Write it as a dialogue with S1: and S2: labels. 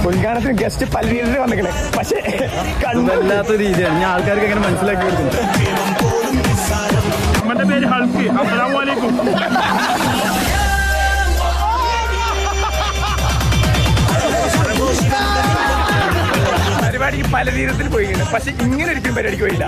S1: മുൻകാലത്തിന് guest പല രീതിയിൽ വന്നിക്കണേ, പക്ഷേ കണ്ടല്ലാത്ത രീതിയാണ്. ഞാൻ ആൾക്കാർക്ക് എങ്ങനെ മനസ്സിലാക്കി കൊടുക്കുന്നു.
S2: നമ്മുടെ പേര് ഹൾക്ക്. അസ്സലാമു അലൈക്കും.
S1: പരിപാടിക്ക് പല രീതിയിൽ പോയിട്ടുണ്ട്, പക്ഷെ ഇങ്ങനെ ഒരിക്കലും പരിപാടിക്ക് പോയില്ല.